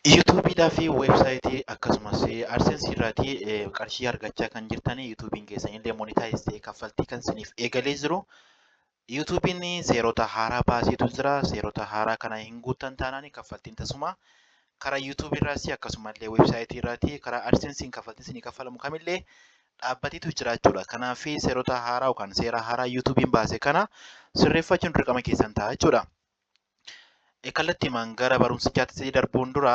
YouTubeidhaa fi weebsaayitii akkasumas AdSense irraatii qarshii argachaa kan jirtan YouTubein keessan illee monetaayiz ta'ee kaffaltii kan isiniif eegalee jiru. YouTubein seerota haaraa baaseetu jira. Seerota haaraa kana hin guuttan taanaan kaffaltiin tasuma karaa YouTube irraas akkasumallee weebsaayitii irraatii karaa AdSensein kaffaltiin isinii kaffalamu kamillee dhaabbatiitu jira jechuudha. Kanaaf seerota haaraa yookaan seera haaraa YouTubein baase kana sirreeffachuun dirqama keessan ta'a jechuudha. Kallattiimaan gara barumsichaatti darbuun dura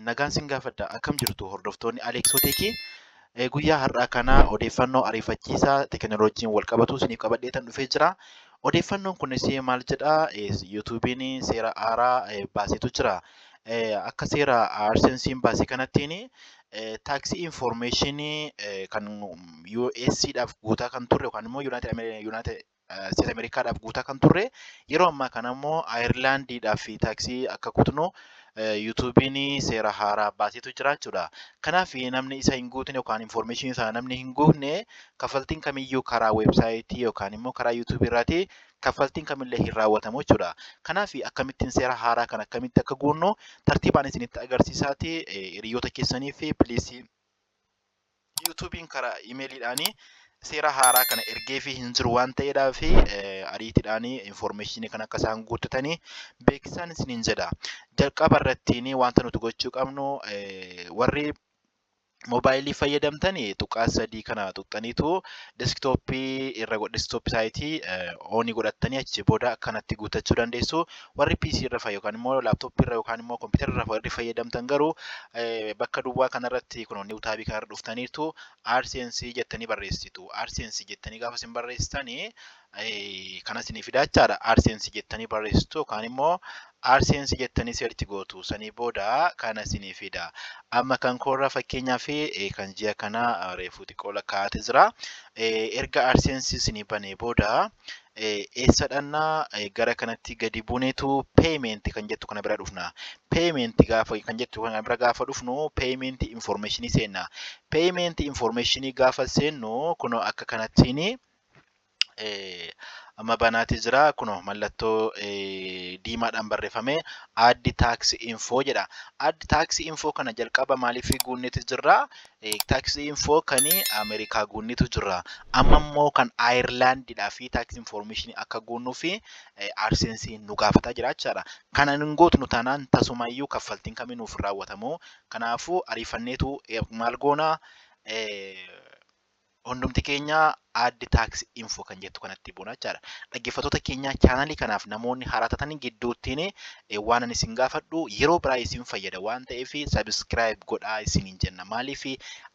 nagaan sin gaafadha. Akkam jirtu hordoftoonni AlexooTech guyyaa har'aa kana odeeffannoo ariifachiisaa teekinooloojiin wal qabatu isiniif qabadheetan dhufee jira. Odeeffannoon kunis maal jedhaa? YouTubein seera haaraa baasetu jira. Akka seera AdSensein baase kanattiin taaksii infoormeeshinii kan US'dhaaf guutaa kan turre yookaan immoo United States Amerikaadhaaf guutaa kan turre yeroo ammaa kana immoo Ayirlaandiidhaaf taaksii akka kutnu YouTubein seera haaraa baasetu jira jechuudha. Kanaaf namni isa hin guutne yookaan infoormeeshinii isaa namni hin guutne kaffaltiin kamiyyuu karaa weebsaayitii yookaan immoo karaa YouTube irraatii kaffaltiin kamillee hin raawwatamu jechuudha. Kanaaf akkamittiin seera haaraa kan akkamitti akka guunnu tartiibaan isinitti agarsiisaati. Hiriyoota keessanii fi piliisii YouTubein karaa imeeliidhaanii seera haaraa kana ergee fi hin jiru waan ta'eedhaaf ariitiidhaan infoormeeshinii kan akka isaan guuttatanii beeksisaan isiniin jedha. Jalqaba irrattiin wanta nuti gochuu qabnu warri moobaayilii fayyadamtan tuqaa sadii kana tuqxaniitu deeskitooppii irra deeskitooppii saayitii oonii godhattanii achi booda akkanatti guuttachuu dandeessu. Warri PC irra yookaan immoo laaptooppii irra yookaan immoo kompiitara irra warri fayyadamtan garuu bakka duwwaa kanarratti kun niwutaabii kanarra dhuftaniitu AdSense jettanii barreessitu. AdSense jettanii gaafa isin barreessitanii kana isinii fidaa jechaadha. AdSense jettanii barreessitu yookaan immoo AdSense jettanii seerchi gootu sanii booda kana isinii fida. Amma kan koorraa fakkeenyaaf kan ji'a kana reefuu xiqqoo lakkaa'atee jira. Erga AdSense isinii banee booda eessadhannaa gara kanatti gadi buuneetu payment kan jettu kana bira dhufna. Payment gaafa kan jettu kana bira gaafa dhufnu payment informationii seenna. Payment informationii gaafa seennu kun akka kanattiin amma banaati jira. Kun mallattoo diimaadhaan barreeffame add tax info jedha. Add tax info kana jalqaba maaliif guunneetu jira? Tax info kan Ameerikaa guunneetu jira. Amma immoo kan Ayirlaandiidhaa fi tax information akka guunnuu fi AdSense nu gaafataa jira jechaadha. Kana hin gootnu taanaan tasumayyuu kaffaltiin kamiin nuuf raawwatamu. Kanaafuu ariifanneetu maal goona? Hundumti keenya add tax info kan jettu kanatti buuna jechaadha. Dhaggeeffattoota keenya chaanalii kanaaf namoonni haaraa taatan gidduuttiin waan ani isin gaafadhu yeroo biraa isin fayyada waan ta'eef subscribe godhaa isiniin jenna. Maaliif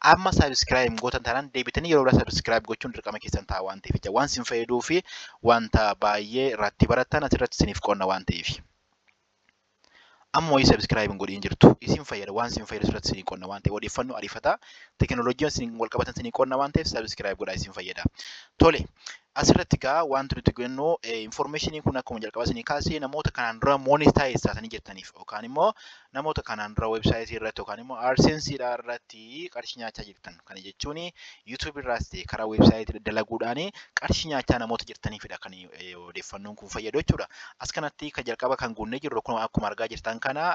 amma subscribe gootan taanaan deebitanii yeroo biraa subscribe gochuun dirqama keessan ta'a waan ta'eef waan isin fayyaduu fi wanta baay'ee irratti barattan asirratti isiniif qonna waan ta'eef. Amma ho'i subscribe godhiin jirtu isin fayyada waan isin fayyadu irratti isin qonna waan ta'eef odeeffannoo ariifataa teekinooloojiin isin wal qabatan isin qonna waan ta'eef subscribe godhaa isin fayyada. Tole asirratti gaa wanti nuti kennu informationii kun akkuma jalqaba isinii kaasee namoota kanaan dura monetaayiz taatanii jirtaniif yookaan immoo namoota kanaan dura weebsaayitii irratti yookaan immoo AdSense irratti qarshii nyaachaa jirtan. Kana jechuun YouTube irraas ta'e karaa weebsaayitii dalaguudhaan qarshii nyaachaa namoota jirtaniifidha kan odeeffannoon kun fayyadu jechuudha. As kanatti kan jalqaba kan guunnee jirru kun akkuma argaa jirtan kana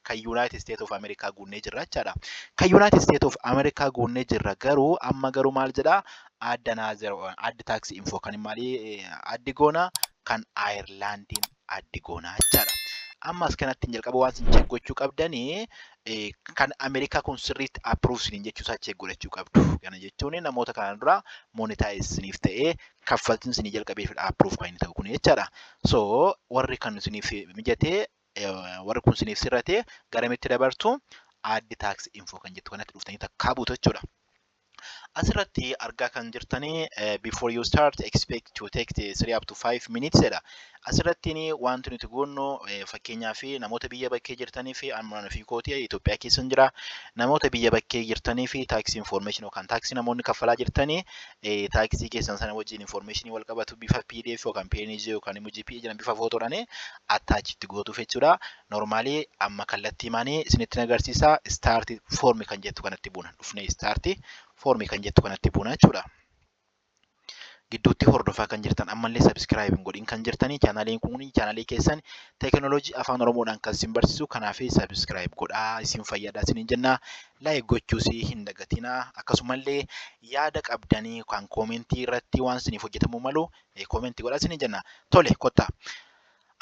kan United States of America guunnee jirra jechaadha. Kan United States of America guunnee jirra garuu amma garuu maal jedhaa? Add tax info kan maali addi goona kan Ayirlaandiin addi goona jechaadha. Amma as kanatti jalqaba waan isin check gochuu qabdanii kan Ameerikaa kun sirriitti approve isiniin jechuu isaa check godhachuu qabdu. Kana jechuun namoota kanaan dura monetize isiniif ta'ee kaffaltiin isinii jalqabeef approve kan inni ta'u kun jechaadha. So warri kan isiniif mijatee warri kun isiniif sirratee garamitti dabartu add tax info kan jettu kanatti dhuftanii takkaa buutu jechuudha. Asirratti argaa kan jirtanii before you start expect to take 3 up to 5 minutes jedha. Asirratti wanti nuti goonu fakkeenyaaf namoota biyya bakkee jirtanii fi amma fi kootii Itoophiyaa keessa jira. Namoota biyya bakkee jirtanii fi tax information yookaan tax namoonni kaffalaa jirtanii tax keessan sana wajjin information wal qabatu bifa PDF yookaan PNG yookaan immoo GP jedhan bifa footoodhaan attach itti gootuuf jechuudha. Normally amma kallattii maanii isinitti agarsiisa start form kan jettu kanatti buuna. Dhufnee start form kan jettu kanatti buuna jechuudha. gidduutti hordofaa kan jirtan ammallee subscribe godhin kan jirtanii chaanaliin kun chaanalii keessan teekinooloojii afaan oromoodhaan kan isin barsiisu kanaaf subscribe godhaa isin fayyadaa isiniin jenna like gochuus hin dagatinaa akkasumallee yaada qabdanii kan koomentii irratti waan isiniif hojjetamuu malu koomentii godhaa isiniin jenna tole kottaa.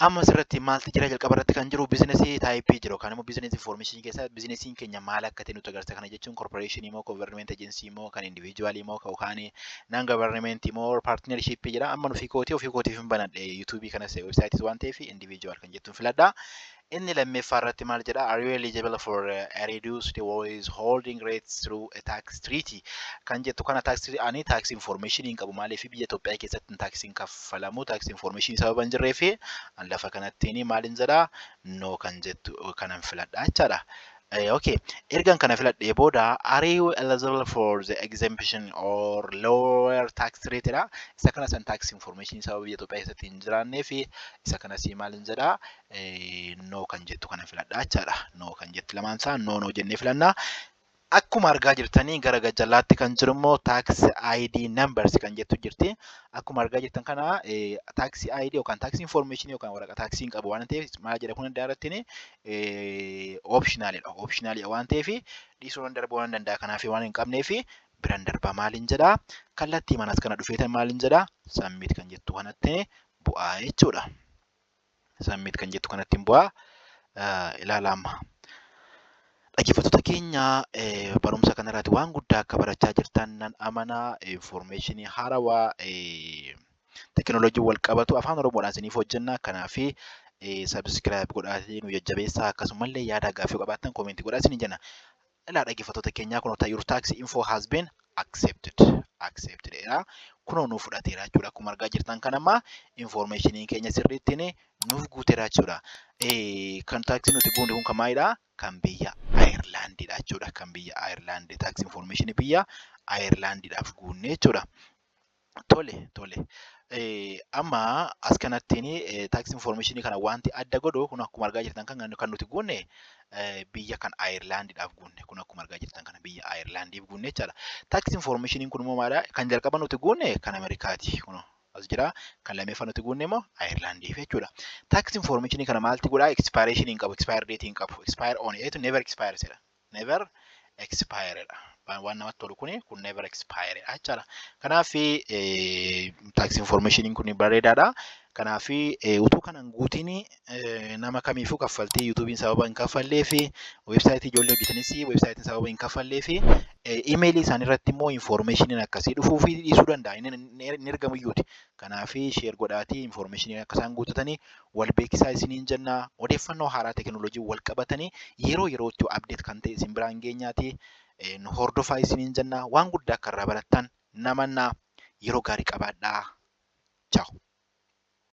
Amma asirratti maaltu jira jalqaba irratti kan jiru biizinesii taayipii jiru kan immoo biizinesii information keessa biizinesiin keenya maal akka ta'e nutti agarsiisa kana jechuun corporation moo government agency moo kan individual moo kan non government moo partnership jira amma ofii kootiif hin banadhe YouTube kanas website waan ta'eef individual kan jettuun filadha. Inni lammeeffaa irratti maal jedha are you eligible for a reduced voice holding rates through a tax treaty kan jettu kana tax treaty ani tax information hin qabu maaliif biyya Itoophiyaa keessatti tax hin kaffalamu tax information sababa hin jirreef an lafa kanatti maalin jedha no kan jettu kanan filadha jechaadha. Okay, ergan kana filadhee booda are you eligible for the exemption or lower tax rate dha isa kana san tax information sababa biyya Itoophiyaa keessatti hin jiraannee fi isa kana si maalin jedha no kan jettu kana filadha jechaadha. No kan jettu lamaan isaa no jennee filanna. Akkuma argaa jirtanii gara gajjalaatti kan jiru immoo tax ID numbers kan jettu jirti. Akkuma argaa jirtan kana tax ID yookaan tax information yookaan waraqaa taxii hin qabu waan ta'eef maal jedha kun daarattiin optionalidha. Optionalii waan ta'eef dhiisuu darbuu waan danda'a kanaaf waan hin qabneef biraan darbaa maaliin jedha kallattii manas kana dhufeetan maaliin jedha submit kan jettu kanatti bu'aa jechuudha. Submit kan jettu kanatti bu'aa ilaalama. Dhaggeeffattoota keenya barumsa kanarratti waan guddaa akka barachaa jirtan nan amanaa information haarawaa teekinooloojii wal qabatu afaan oromoodhaan isiniif hojjenna kanaaf subscribe godhaatii nu jajjabeessaa akkasumallee yaada gaaffii qabaattan koomentii godhaa isin jenna. Ilaa dhaggeeffattoota keenyaa kun your tax info has been accepted dha. Kunoo nuuf fudhateera jechuudha. Akkuma argaa jirtan kan amma information keenya sirriitti nuuf guuteera jechuudha. Kan taxii nuti guunne kun kan maalidha? Kan biyya Ayirlaandidha jechuudha. Kan biyya Ayirlaand tax information biyya Ayirlaandidhaaf guunne jechuudha. Tole. Amma as kanattiin tax information kana wanti adda godhu kun akkuma argaa jirtan kan nuti guunne biyya kan Ayirlaandidhaaf guunne kun akkuma argaa jirtan kana biyya Ayirlaandiif guunne jechuudha. Tax information kun immoo maalidha? Kan jalqaba nuti guunne kan Ameerikaati. Kun as jira kan lammeeffaa nuti guunne immoo Ayirlaandiif jechuudha. Tax information kana maalti godhaa expiration hin qabu expire date hin qabu expire on it never expire jedha. Never expire dha. Waan namatti tolu kun never expire jechuudha. Kanaaf tax information kun bareedaadha. Kanaaf utuu kanan guutiin nama kamiifuu kaffaltii YouTubein sababa hin kaffallee fi websaayitii ijoollee hojjetanis websaayitiin sababa hin kaffallee fi emailii isaanii irratti immoo information akkasii dhufuu fi dhiisuu danda'a inni ergamu iyyuuti. Kanaaf share godhaatii information akka isaan guutatanii wal beeksisaa isiniin jenna odeeffannoo haaraa teekinooloojii wal qabatanii yeroo yerootti update kan ta'e isin biraan geenyaati. Nu hordofaa isiniin jenna waan guddaa akka irraa barattan namannaa yeroo gaarii qabaadhaa. Ciao.